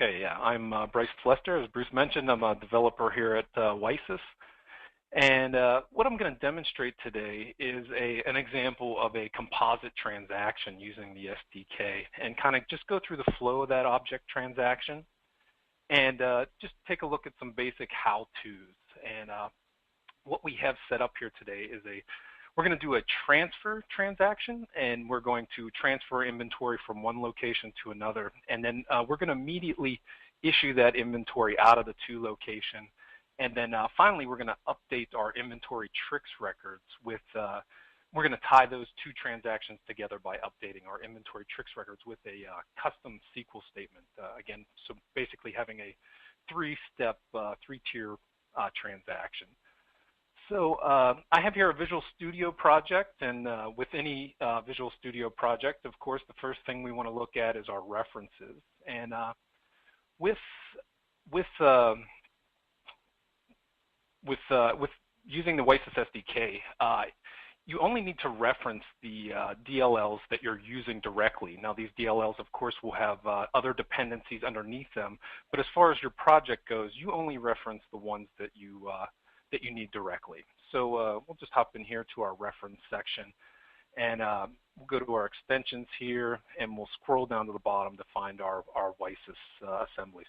Okay, yeah, I'm Bryce Lester. As Bruce mentioned, I'm a developer here at WiSys. And what I'm going to demonstrate today is an example of a composite transaction using the SDK, and kind of just go through the flow of that object transaction and just take a look at some basic how-tos. And what we have set up here today is we're going to do a transfer transaction, and we're going to transfer inventory from one location to another. And then we're going to immediately issue that inventory out of the to location. And then finally, we're going to update our inventory tricks records with, we're going to tie those two transactions together by updating our inventory tricks records with a custom SQL statement. Again, so basically having a three-step, three-tier transaction. So I have here a Visual Studio project, and with any Visual Studio project, of course, the first thing we want to look at is our references. And with using the WiSys SDK, you only need to reference the DLLs that you're using directly. Now, these DLLs, of course, will have other dependencies underneath them, but as far as your project goes, you only reference the ones that you need directly. So we'll just hop in here to our reference section, and we'll go to our extensions here, and we'll scroll down to the bottom to find our WiSys assemblies.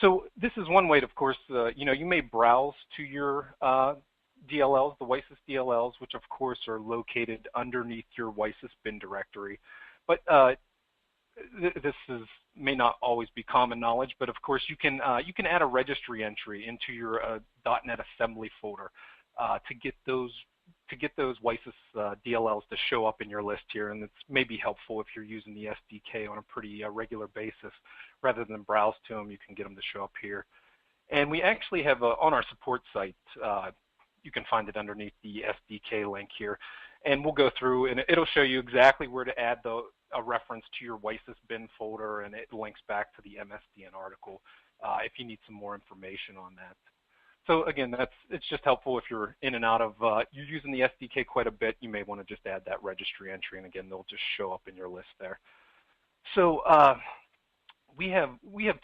So this is one way to, of course, you may browse to your DLLs, the WiSys DLLs, which of course are located underneath your WiSys bin directory. But this may not always be common knowledge, but of course you can add a registry entry into your .NET assembly folder to get those WiSys DLLs to show up in your list here, and it's maybe helpful if you're using the SDK on a pretty regular basis. Rather than browse to them, you can get them to show up here. And we actually have on our support site, you can find it underneath the SDK link here, and we'll go through and it'll show you exactly where to add a reference to your WiSys bin folder, and it links back to the MSDN article if you need some more information on that. So again, it's just helpful if you're in and out of, you're using the SDK quite a bit, you may want to just add that registry entry, and again, they'll just show up in your list there. So we have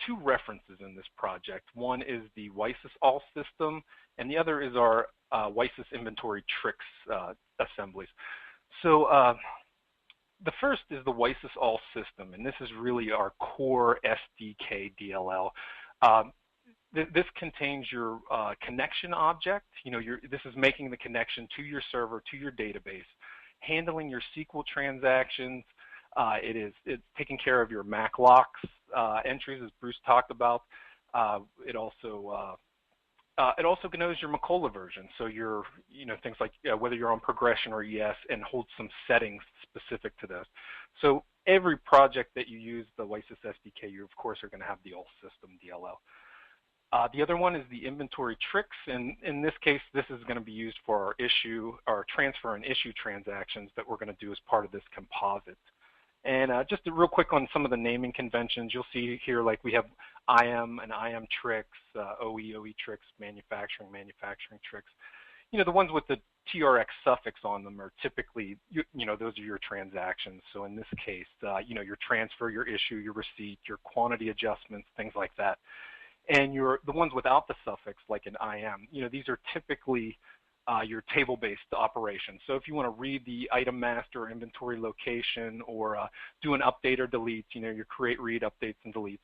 two references in this project. One is the WiSys all system, and the other is our WiSys inventory tricks assemblies. So the first is the WiSys all system, and this is really our core SDK DLL. This contains your connection object. This is making the connection to your server, to your database, handling your SQL transactions. It's taking care of your MAC locks entries, as Bruce talked about. It also knows your Macola version, so things like whether you're on progression or ES, and holds some settings specific to this. So every project that you use the WiSys SDK, you of course are going to have the all system DLL. The other one is the inventory tricks, and in this case, this is going to be used for our transfer and issue transactions that we're going to do as part of this composite. And just real quick on some of the naming conventions, you'll see here like we have IM and IM tricks, OE tricks, manufacturing tricks. The ones with the TRX suffix on them are typically, those are your transactions. So in this case, your transfer, your issue, your receipt, your quantity adjustments, things like that. And the ones without the suffix, like an IM, these are typically your table-based operations. So if you want to read the item master or inventory location, or do an update or delete, your create, read, updates, and deletes,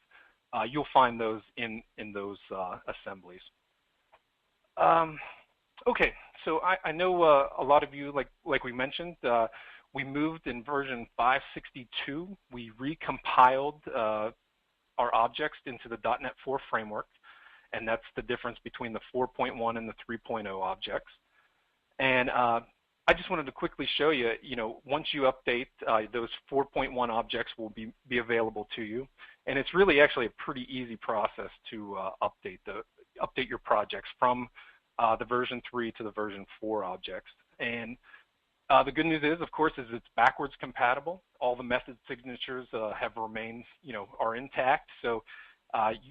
you'll find those in those assemblies. Okay, so I know a lot of you, like we mentioned, we moved in version 5.62. We recompiled our objects into the .NET 4 framework, and that's the difference between the 4.1 and the 3.0 objects. And I just wanted to quickly show you, once you update, those 4.1 objects will be available to you, and it's really actually a pretty easy process to update your projects from the version 3 to the version 4 objects. And the good news is, of course, it's backwards compatible. All the method signatures have remained, are intact, so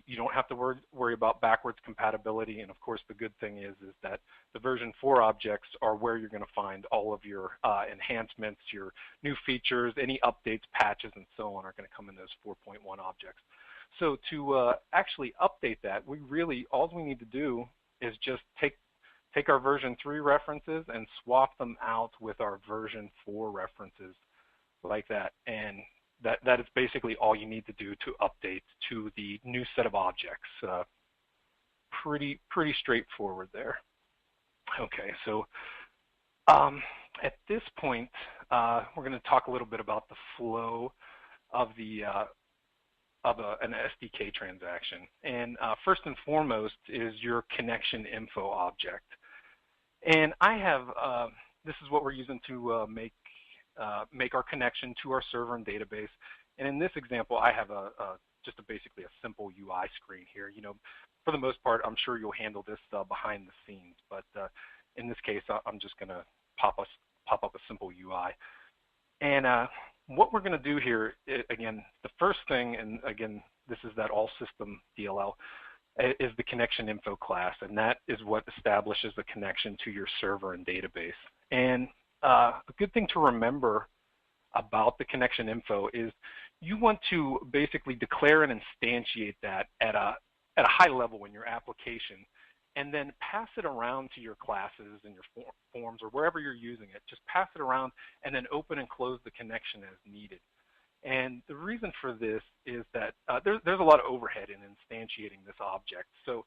you don't have to worry about backwards compatibility. And of course, the good thing is that the version 4 objects are where you're going to find all of your enhancements, your new features, any updates, patches, and so on are going to come in those 4.1 objects. So to actually update that, all we need to do is just take our version 3 references and swap them out with our version 4 references like that. And that is basically all you need to do to update to the new set of objects. Pretty straightforward there. Okay, so at this point, we're going to talk a little bit about the flow of an SDK transaction. And first and foremost is your connection info object. And I have, this is what we're using to make our connection to our server and database. And in this example, I have just basically a simple UI screen here. You know, for the most part, I'm sure you'll handle this behind the scenes, but in this case, I'm just going to pop up a simple UI. And what we're going to do here, again, the first thing, and again, this is that all system DLL, is the connection info class, and that is what establishes the connection to your server and database. And a good thing to remember about the connection info is you want to basically declare and instantiate that at a high level in your application, and then pass it around to your classes and your forms or wherever you're using it. Just pass it around and then open and close the connection as needed. And the reason for this is that there's a lot of overhead in instantiating this object. So,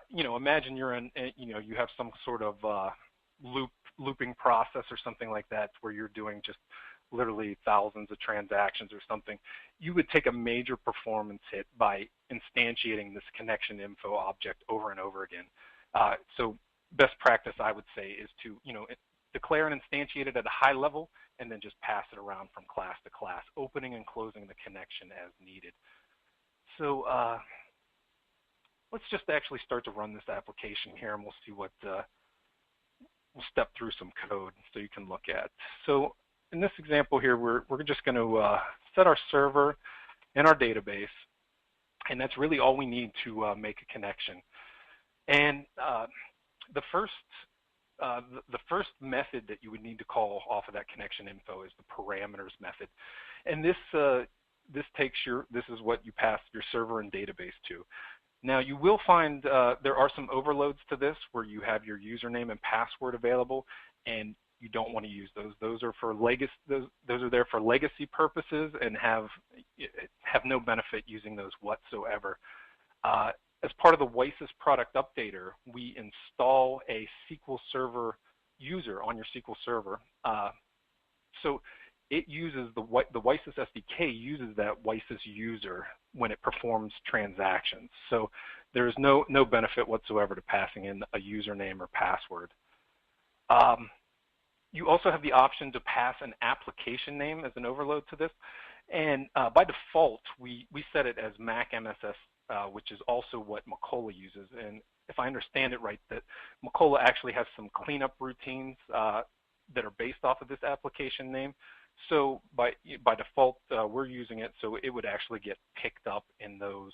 you know, imagine you're you have some sort of looping process or something like that where you're doing just literally thousands of transactions or something. You would take a major performance hit by instantiating this connection info object over and over again. So best practice, I would say, is to, you know, declare and instantiate it at a high level and then just pass it around from class to class, opening and closing the connection as needed. So let's just actually start to run this application here, and we'll see what, we'll step through some code so you can look at. So in this example here, we're just going to set our server and our database, and that's really all we need to make a connection. And the first method that you would need to call off of that connection info is the parameters method, and this is what you pass your server and database to. Now you will find there are some overloads to this where you have your username and password available, and you don't want to use those. Those are for legacy. Those are there for legacy purposes and have no benefit using those whatsoever. As part of the WiSys product updater, we install a SQL Server user on your SQL Server. So it uses the WiSys SDK uses that WiSys user when it performs transactions. So there's no benefit whatsoever to passing in a username or password. You also have the option to pass an application name as an overload to this. And by default, we set it as Mac MSS, which is also what Macola uses. And if I understand it right, that Macola actually has some cleanup routines that are based off of this application name. So by default, we're using it, so it would actually get picked up in those,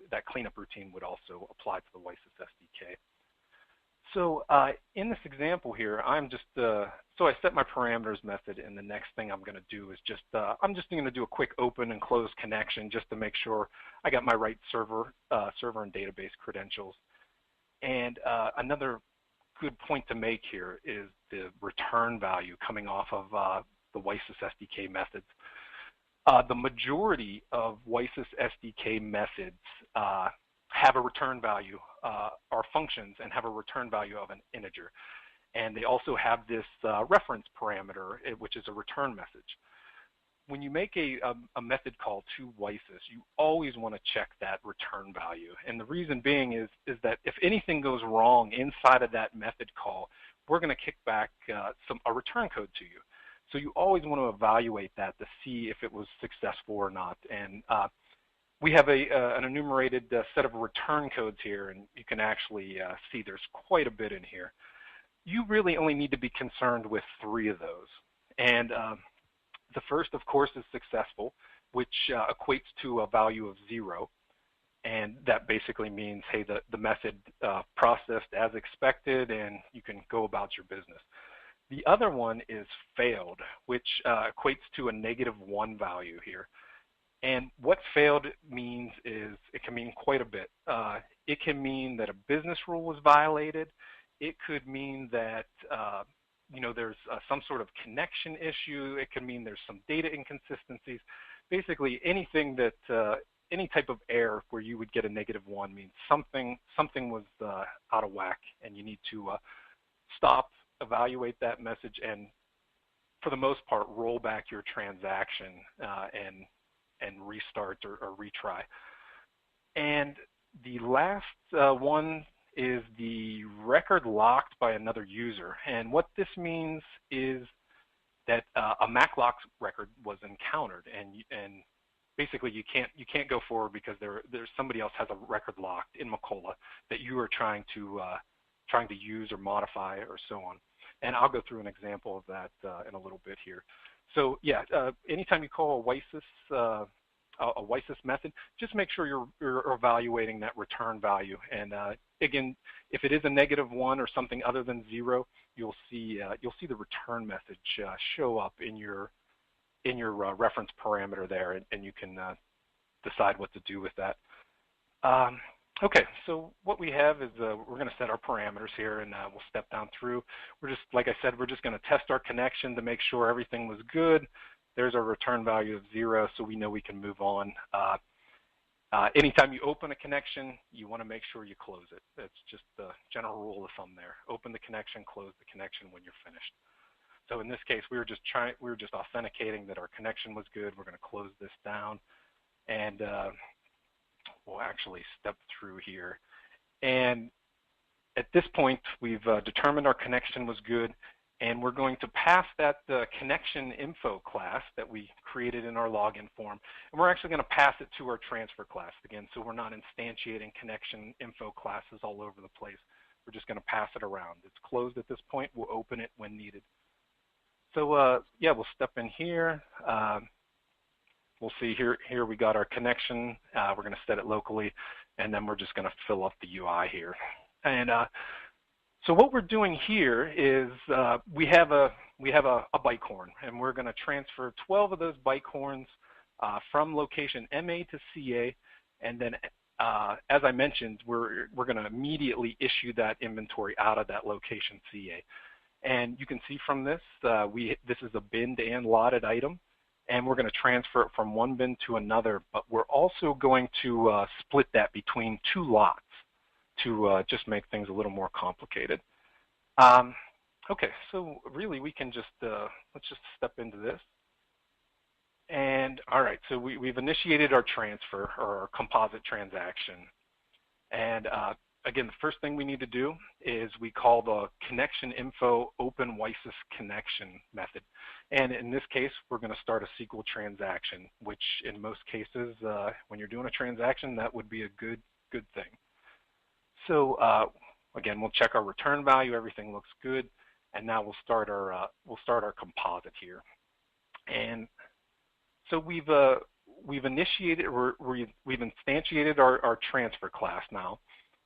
that cleanup routine would also apply to the WiSys SDK. So in this example here, I'm just, so I set my parameters method, and the next thing I'm going to do is just, I'm just going to do a quick open and close connection just to make sure I got my right server and database credentials. And another good point to make here is the return value coming off of the WiSys SDK methods. The majority of WiSys SDK methods have a return value, are functions, and have a return value of an integer. And they also have this reference parameter, which is a return message. When you make a method call to WiSys, you always want to check that return value. And the reason being is that if anything goes wrong inside of that method call, we're going to kick back a return code to you. So you always want to evaluate that to see if it was successful or not. And we have an enumerated set of return codes here, and you can actually see there's quite a bit in here. You really only need to be concerned with 3 of those. And the first, of course, is successful, which equates to a value of 0. And that basically means, hey, the method processed as expected, and you can go about your business. The other one is failed, which equates to a -1 value here. And what failed means is it can mean quite a bit. It can mean that a business rule was violated. It could mean that there's some sort of connection issue. It could mean there's some data inconsistencies. Basically, anything that any type of error where you would get a -1 means something was out of whack, and you need to stop, evaluate that message, and for the most part, roll back your transaction and restart or retry. And the last one is the record locked by another user. And what this means is that a MacLock record was encountered, and basically you can't go forward because there's somebody else has a record locked in Macola that you are trying to use or modify or so on. And I'll go through an example of that in a little bit here. So yeah, anytime you call a WiSys method, just make sure you're evaluating that return value. And again, if it is a -1 or something other than 0, you'll see the return message show up in your reference parameter there, and you can decide what to do with that. Okay, so what we have is we're going to set our parameters here, and we'll step down through. Like I said, we're just going to test our connection to make sure everything was good. There's our return value of 0, so we know we can move on. Anytime you open a connection, you want to make sure you close it. That's just the general rule of thumb there. Open the connection, close the connection when you're finished. So in this case, we were just authenticating that our connection was good. We're going to close this down, and we'll actually step through here. And at this point, we've determined our connection was good, and we're going to pass that connection info class that we created in our login form, and we're actually going to pass it to our transfer class again, so we're not instantiating connection info classes all over the place. We're just going to pass it around. It's closed at this point. We'll open it when needed. So yeah, we'll step in here. We'll see here we got our connection. We're going to set it locally, and then we're just going to fill up the UI here. And so what we're doing here is we have a byte horn, and we're going to transfer 12 of those byte horns from location MA to CA, and then as I mentioned, we're going to immediately issue that inventory out of that location CA. And you can see from this, this is a binned and lotted item, and we're going to transfer it from one bin to another, but we're also going to split that between 2 lots to just make things a little more complicated. Okay, so really we can just, let's just step into this. And all right, so we've initiated our transfer or our composite transaction. And again, the first thing we need to do is we call the connection info open WiSys connection method. And in this case, we're going to start a SQL transaction, which in most cases, when you're doing a transaction, that would be a good thing. So again, we'll check our return value. Everything looks good, and now we'll start our composite here. And so we've initiated, we've instantiated our transfer class now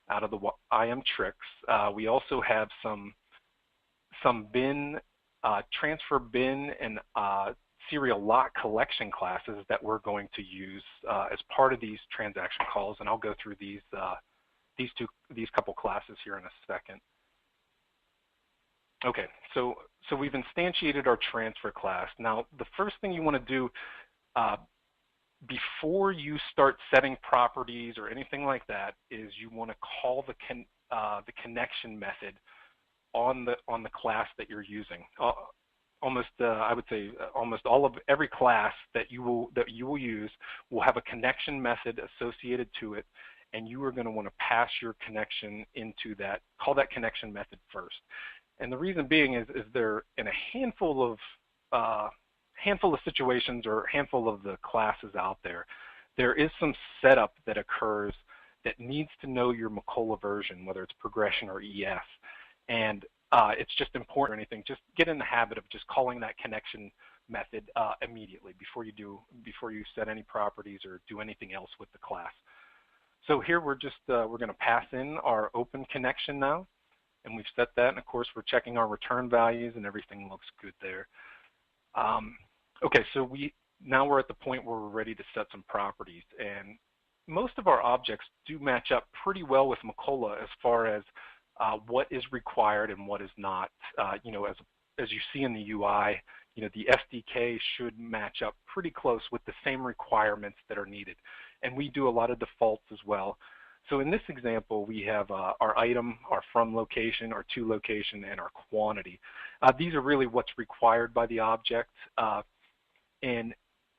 out of the IM tricks. We also have some bin, transfer bin and serial lot collection classes that we're going to use as part of these transaction calls, and I'll go through these couple classes here in a second. Okay, so we've instantiated our transfer class. Now, the first thing you want to do before you start setting properties or anything like that is you want to call the connection method on the class that you're using. I would say almost every class that you will use will have a connection method associated to it, and you are going to want to pass your connection into that. Call that connection method first. And the reason being is there in a handful of situations or a handful of the classes out there, there is some setup that occurs that needs to know your Macola version, whether it's progression or EF. And it's just important or anything, just get in the habit of just calling that connection method immediately before you set any properties or do anything else with the class. So here we're going to pass in our open connection now, and we've set that, and of course we're checking our return values and everything looks good there. Okay, so now we're at the point where we're ready to set some properties. And most of our objects do match up pretty well with Macola as far as what is required and what is not. As you see in the UI, the SDK should match up pretty close with the same requirements that are needed. And we do a lot of defaults as well. So in this example, we have our item, our from location, our to location, and our quantity. These are really what's required by the object. And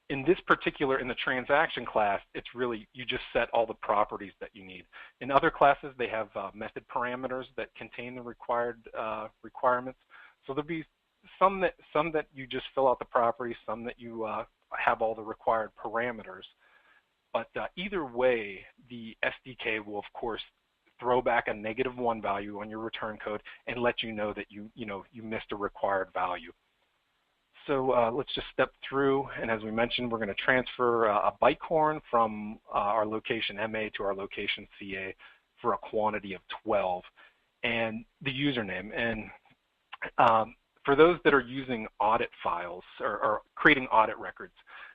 in this particular, in the transaction class, it's really, you just set all the properties that you need. In other classes, they have method parameters that contain the required requirements. So there'll be some that you just fill out the properties, some that you have all the required parameters. But either way, the SDK will, of course, throw back a -1 value on your return code and let you know that you missed a required value. So let's just step through, and as we mentioned, we're going to transfer a byte corn from our location MA to our location CA for a quantity of 12, and the username. And for those that are using audit files or creating audit records,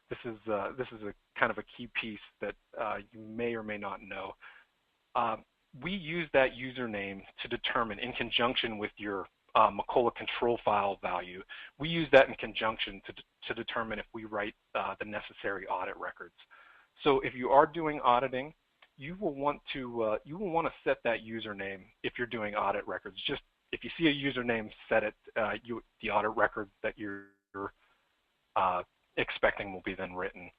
this is a kind of a key piece that you may or may not know. We use that username to determine, in conjunction with your Macola control file value, we use that in conjunction to determine if we write the necessary audit records. So if you are doing auditing, you will want to set that username if you're doing audit records. Just if you see a username, set it. The audit record that you're expecting will be then written.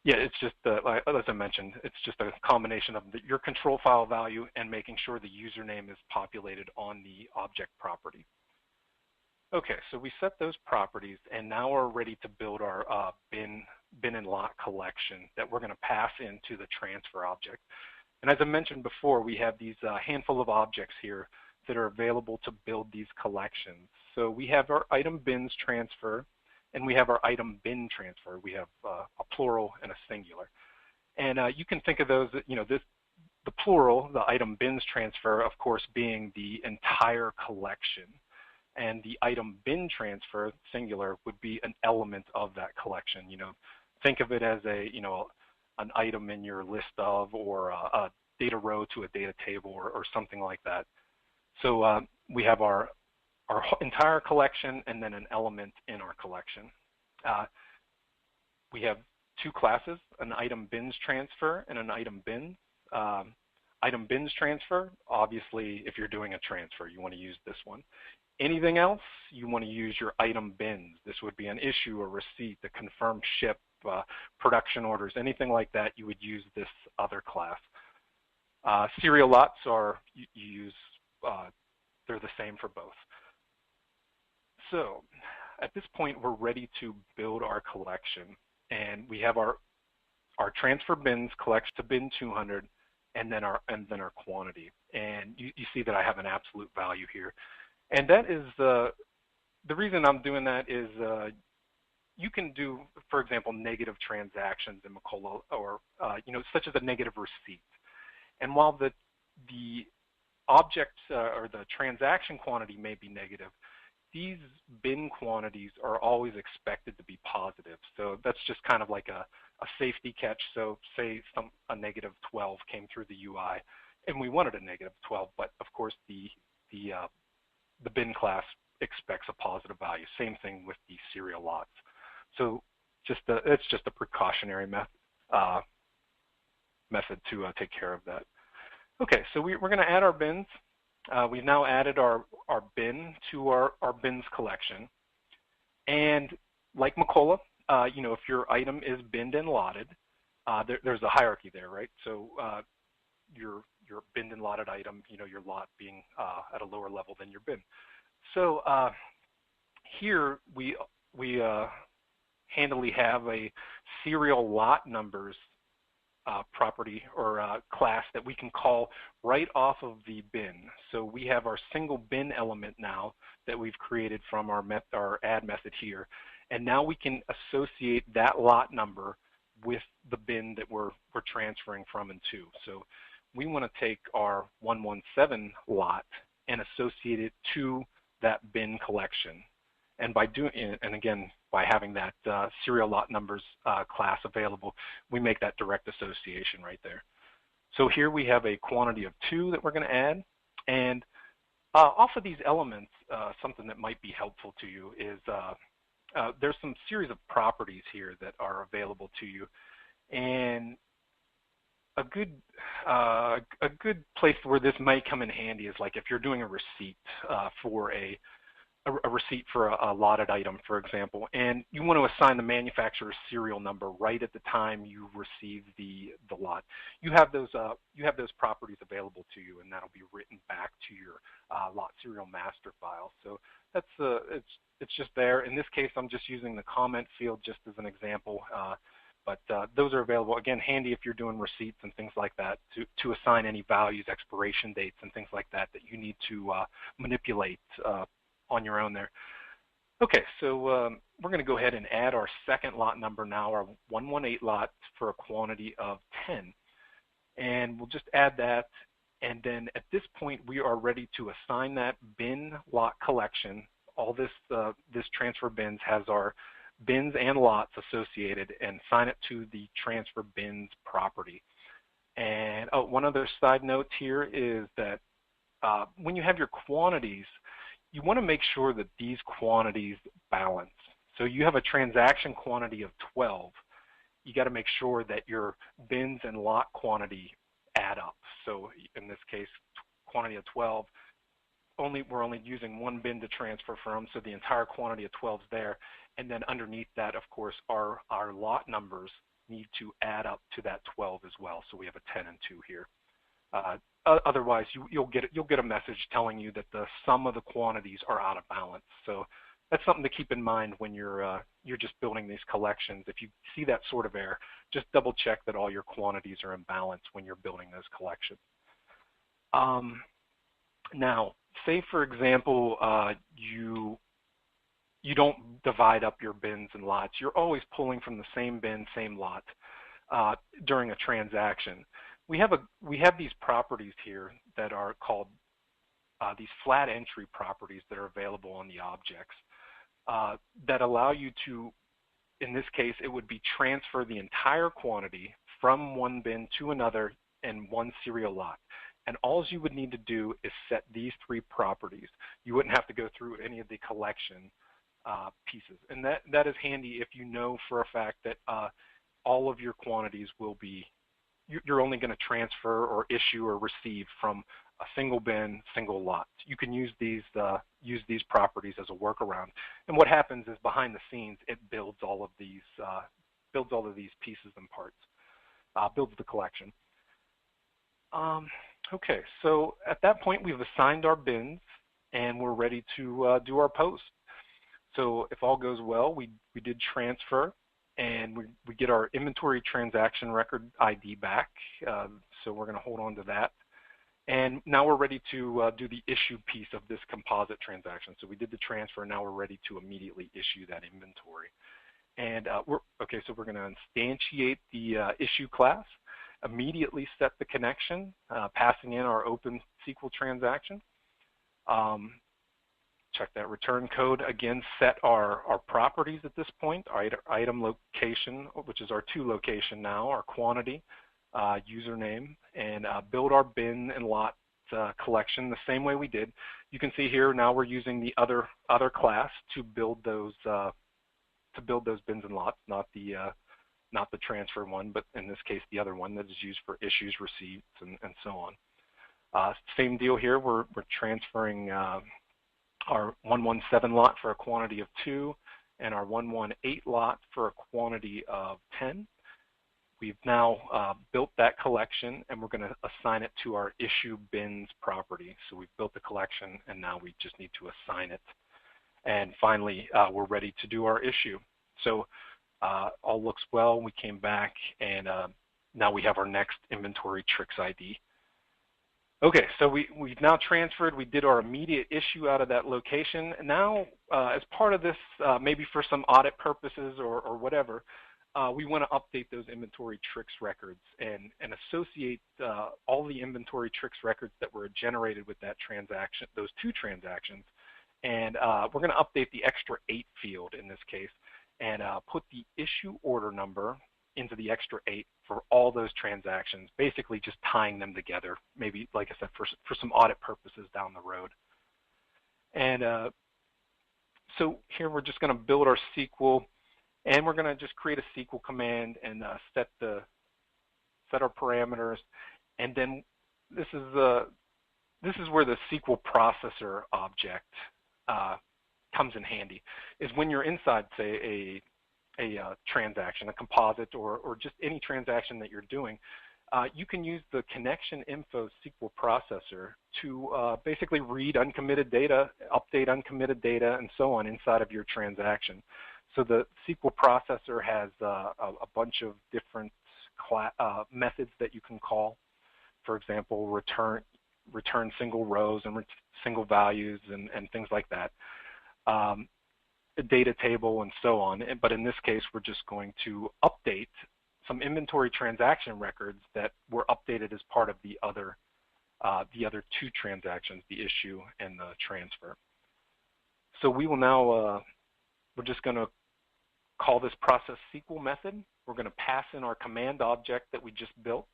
Yeah, it's just, as I mentioned, it's just a combination of your control file value and making sure the username is populated on the object property. Okay, so we set those properties, and now we're ready to build our bin and lot collection that we're going to pass into the transfer object. And as I mentioned before, we have these handful of objects here that are available to build these collections. So we have our item bins transfer, and we have our item bin transfer. We have a plural and a singular. And you can think of those, the plural, the item bins transfer, of course, being the entire collection. And the item bin transfer, singular, would be an element of that collection. Think of it as an item in your list of, or a data row to a data table, or something like that. So we have our entire collection and then an element in our collection. We have two classes, an item bins transfer and an item bin. Item bins transfer, obviously, if you're doing a transfer, you want to use this one. Anything else, you want to use your item bins. This would be an issue, a receipt, a confirmed ship, production orders, anything like that, you would use this other class. Serial lots are, they're the same for both. So at this point, we're ready to build our collection, and we have our transfer bins collects to bin 200, and then our quantity. And you see that I have an absolute value here, and that is the reason I'm doing that is you can do, for example, negative transactions in Macola, or such as a negative receipt. And while the object or the transaction quantity may be negative, these bin quantities are always expected to be positive. So that's just kind of like a safety catch. So say a -12 came through the UI, and we wanted a -12, but of course the bin class expects a positive value. Same thing with the serial lots. So it's just a precautionary method to take care of that. Okay, so we're going to add our bins. We've now added our bin to our bins collection. And like Macola, if your item is binned and lotted, there's a hierarchy there, right? So your binned and lotted item, your lot being at a lower level than your bin. So here we handily have a serial lot numbers property or class that we can call right off of the bin. So we have our single bin element now that we've created from our add method here, and now we can associate that lot number with the bin that we're transferring from and to. So we want to take our 117 lot and associate it to that bin collection. And by doing, and again, by having that serial lot numbers class available, we make that direct association right there. So here we have a quantity of 2 that we're going to add, and off of these elements, something that might be helpful to you is there's some series of properties here that are available to you, and a good place where this might come in handy is like if you're doing a receipt for a receipt for a lotted item, for example, and you want to assign the manufacturer's serial number right at the time you receive the lot. You have those properties available to you, and that'll be written back to your lot serial master file. So that's it's just there. In this case, I'm just using the comment field just as an example. But those are available, again, handy if you're doing receipts and things like that to assign any values, expiration dates, and things like that that you need to manipulate on your own there. Okay, so we're going to go ahead and add our second lot number now, our 118 lot for a quantity of 10. And we'll just add that, and then at this point we are ready to assign that bin lot collection. All this transfer bins has our bins and lots associated, and assign it to the transfer bins property. And one other side note here is that when you have your quantities, you want to make sure that these quantities balance. So you have a transaction quantity of 12. You got to make sure that your bins and lot quantity add up. So in this case, quantity of 12, we're only using 1 bin to transfer from, so the entire quantity of 12 is there. And then underneath that, of course, our lot numbers need to add up to that 12 as well. So we have a 10 and 2 here. Otherwise, you'll get a message telling you that the sum of the quantities are out of balance. So that's something to keep in mind when you're just building these collections. If you see that sort of error, just double check that all your quantities are in balance when you're building those collections. Now, say for example you don't divide up your bins and lots. You're always pulling from the same bin, same lot during a transaction. We have these properties here that are called these flat entry properties that are available on the objects that allow you to, in this case, it would be transfer the entire quantity from one bin to another in one serial lot. And all you would need to do is set these 3 properties. You wouldn't have to go through any of the collection pieces. And that is handy if you know for a fact that all of your quantities will be, you're only going to transfer or issue or receive from a single bin, single lot. You can use these properties as a workaround. And what happens is behind the scenes, it builds all of these pieces and parts, builds the collection. Okay, so at that point we've assigned our bins and we're ready to do our post. So if all goes well, we did transfer, and we get our inventory transaction record ID back. So we're going to hold on to that. And now we're ready to do the issue piece of this composite transaction. So we did the transfer, now we're ready to immediately issue that inventory. And so we're going to instantiate the issue class, immediately set the connection, passing in our open SQL transaction. Check that return code. Again, set our properties at this point, item location, which is our to location now, our quantity, username, and build our bin and lot collection the same way we did. You can see here now we're using the other class to build those bins and lots, not the transfer one, but in this case the other one that is used for issues, receipts, and so on. Same deal here. We're transferring our 117 lot for a quantity of 2 and our 118 lot for a quantity of 10. We've now built that collection, and we're going to assign it to our issue bins property. So we've built the collection, and now we just need to assign it. And finally, we're ready to do our issue. So all looks well. We came back, and now we have our next inventory tricks ID. Okay, so we've now transferred. We did our immediate issue out of that location. And now, as part of this, maybe for some audit purposes or whatever, we want to update those inventory tricks records and associate all the inventory tricks records that were generated with that transaction, those 2 transactions, And we're going to update the extra 8 field in this case and put the issue order number into the extra 8 for all those transactions, basically just tying them together, maybe, like I said, for some audit purposes down the road. And so here we're just going to build our SQL, and we're going to just create a SQL command and set our parameters. And then this is where the SequelProcessor object comes in handy, is when you're inside, say, a transaction, a composite, or just any transaction that you're doing, you can use the connection info SequelProcessor to basically read uncommitted data, update uncommitted data, and so on inside of your transaction. So the SequelProcessor has a bunch of different methods that you can call. For example, return single rows and single values and things like that. A data table and so on. But in this case, we're just going to update some inventory transaction records that were updated as part of the other 2 transactions, the issue and the transfer. So we will now, we're just going to call this process SQL method. We're going to pass in our command object that we just built.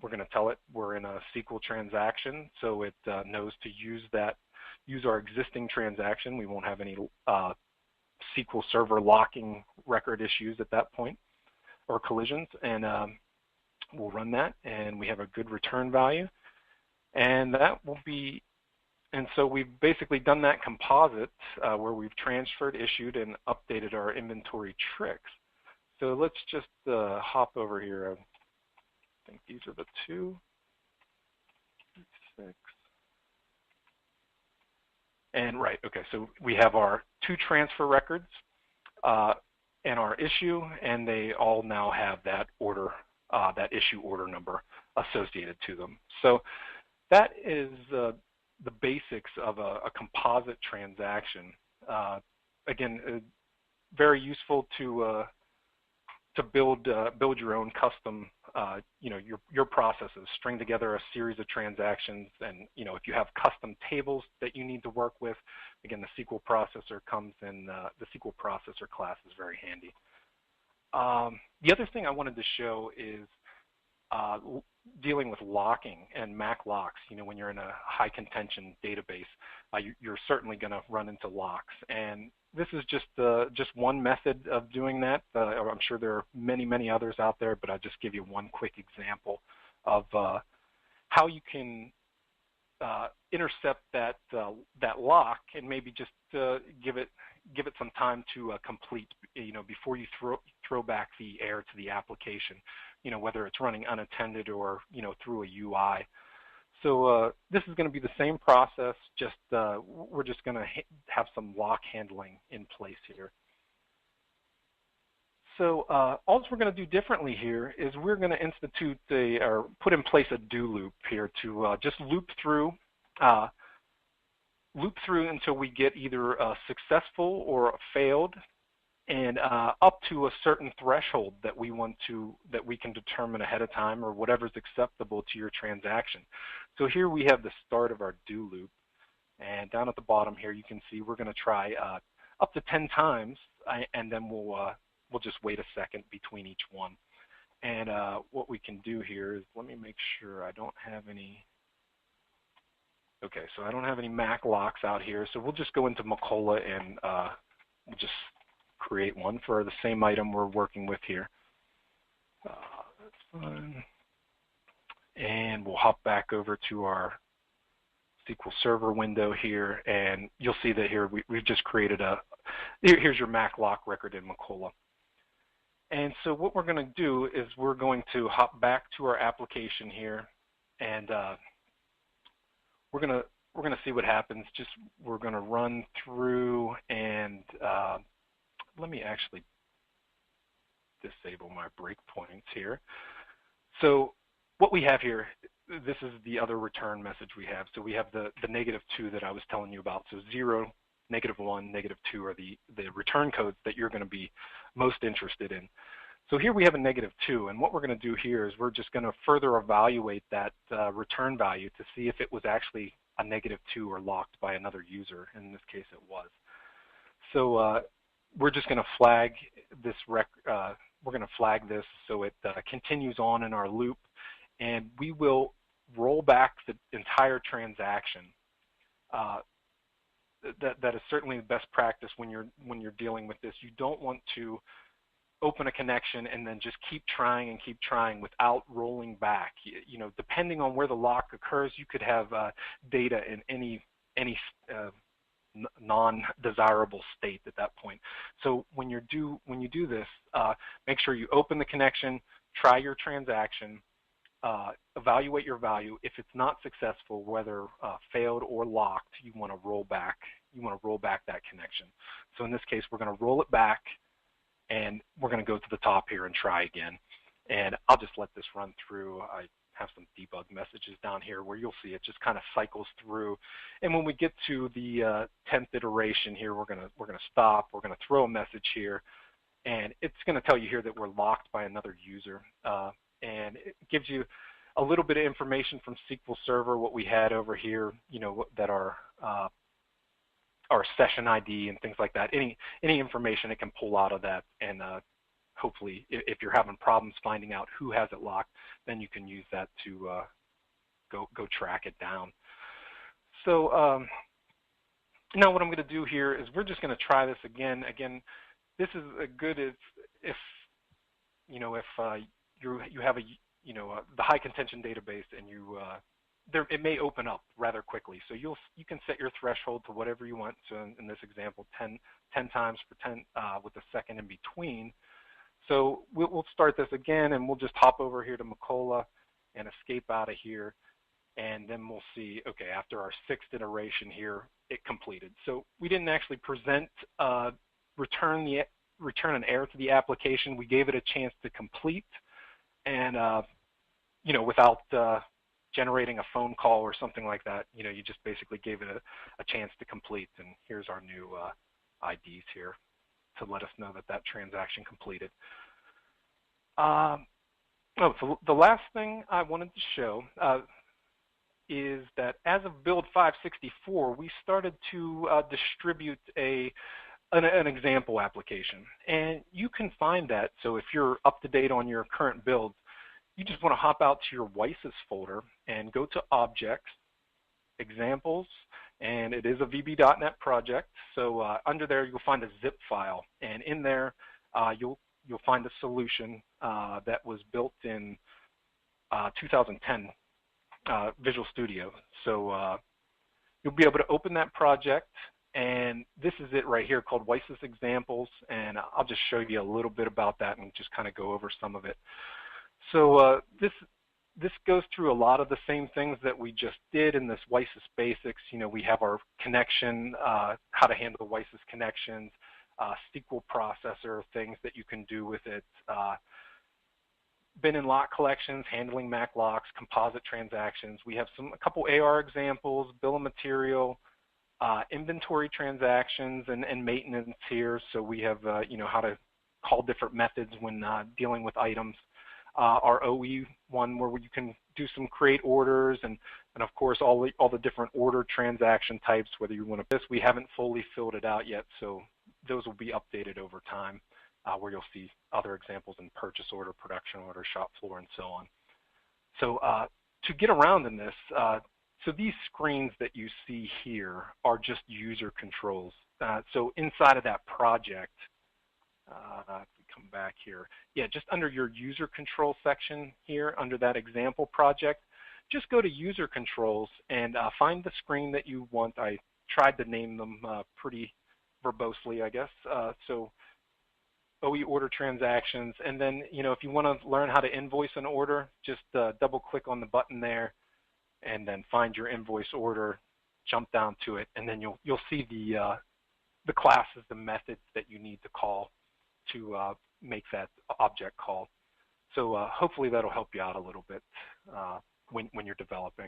We're going to tell it we're in a SQL transaction, so it knows to use our existing transaction. We won't have any SQL Server locking record issues at that point, or collisions, and we'll run that, and we have a good return value. And that will be, and so we've basically done that composite where we've transferred, issued, and updated our inventory tricks. So let's just hop over here. I think these are the 2, 6. And right, okay, so we have our 2 transfer records and our issue, and they all now have that order, that issue order number associated to them. So that is the basics of a composite transaction. Again, very useful to build your own custom, your processes, string together a series of transactions, and if you have custom tables that you need to work with, again, the SequelProcessor comes in. The SequelProcessor class is very handy. The other thing I wanted to show is dealing with locking and MAC locks. When you're in a high contention database, you're certainly going to run into locks, and this is just one method of doing that. I'm sure there are many, many others out there, but I'll just give you one quick example of how you can intercept that lock and maybe just give it some time to complete, before you throw back the error to the application, whether it's running unattended or through a UI. So this is going to be the same process, just we're just going to have some lock handling in place here. So all we're going to do differently here is we're going to institute or put in place a do loop here to just loop through until we get either a successful or a failed, and up to a certain threshold that we can determine ahead of time, or whatever's acceptable to your transaction. So here we have the start of our do loop, and down at the bottom here you can see we're going to try up to 10 times, and then we'll just wait a second between each one. And what we can do here is, let me make sure I don't have any. Okay, so I don't have any MAC locks out here, so we'll just go into Macola and we'll just create one for the same item we're working with here. That's fine. And we'll hop back over to our SQL Server window here, and you'll see that here we've just created here's your MAC lock record in Macola. And so what we're going to do is we're going to hop back to our application here, and we're going to see what happens. We're going to run through, and let me actually disable my breakpoints here. So what we have here, this is the other return message we have. So we have the -2 that I was telling you about. So 0, -1, -2 are the return codes that you're going to be most interested in. So here we have a -2, and what we're going to do here is we're just going to further evaluate that return value to see if it was actually a -2 or locked by another user. In this case, it was. So we're just going to flag this. We're going to flag this so it continues on in our loop, and we will roll back the entire transaction. That is certainly the best practice when you're dealing with this. You don't want to open a connection and then just keep trying without rolling back. You know, depending on where the lock occurs, you could have data in any non-desirable state at that point. So when you do this, make sure you open the connection, try your transaction, evaluate your value. If it's not successful, whether failed or locked, you want to roll back. You want to roll back that connection. So in this case, we're going to roll it back, and we're going to go to the top here and try again. And I'll just let this run through. I have some debug messages down here where you'll see it just kind of cycles through. And when we get to the 10th iteration here, we're going to stop. We're going to throw a message here, and it's going to tell you here that we're locked by another user. And it gives you a little bit of information from SQL Server, what we had over here, you know, that our session ID and things like that. Any information it can pull out of that, and hopefully, if you're having problems finding out who has it locked, then you can use that to go track it down. So now what I'm going to do here is we're just going to try this again. Again, this is good if you know, if you have the high contention database, and it may open up rather quickly. So you can set your threshold to whatever you want. So in this example, 10 times for 10 with a second in between. So we'll start this again, and we'll just hop over here to Macola and escape out of here, and then we'll see. Okay, after our 6th iteration here, it completed. So we didn't actually return an error to the application. We gave it a chance to complete, and you know, without generating a phone call or something like that. You know, you just basically gave it a chance to complete. And here's our new IDs here to let us know that that transaction completed. So the last thing I wanted to show is that as of build 564, we started to distribute an example application. And you can find that. So if you're up to date on your current builds, you just want to hop out to your WiSys folder and go to Objects, Examples, and it is a VB.NET project. So under there, you'll find a zip file, and in there, you'll find a solution that was built in 2010, Visual Studio. So you'll be able to open that project, and this is it right here called WiSys Examples, and I'll just show you a little bit about that and just kind of go over some of it. So this goes through a lot of the same things that we just did in this WiSys Basics. You know, we have our connection, how to handle the WiSys connections, SequelProcessor, things that you can do with it, bin and lock collections, handling Mac locks, composite transactions. We have a couple AR examples, bill of material, inventory transactions, and maintenance here. So we have you know, how to call different methods when dealing with items. Our OE one where you can do some create orders, and of course all the different order transaction types, whether you want to. We haven't fully filled it out yet, so those will be updated over time, where you'll see other examples in purchase order, production order, shop floor, and so on. So to get around in this, so these screens that you see here are just user controls. So inside of that project, if we come back here, yeah, just under your user control section here, under that example project, just go to user controls and find the screen that you want. I tried to name them pretty verbosely, I guess. So OE order transactions, and then, you know, if you want to learn how to invoice an order, just double click on the button there, and then find your invoice order, jump down to it, and then you'll see the classes, the methods that you need to call to make that object call. So hopefully that'll help you out a little bit when you're developing.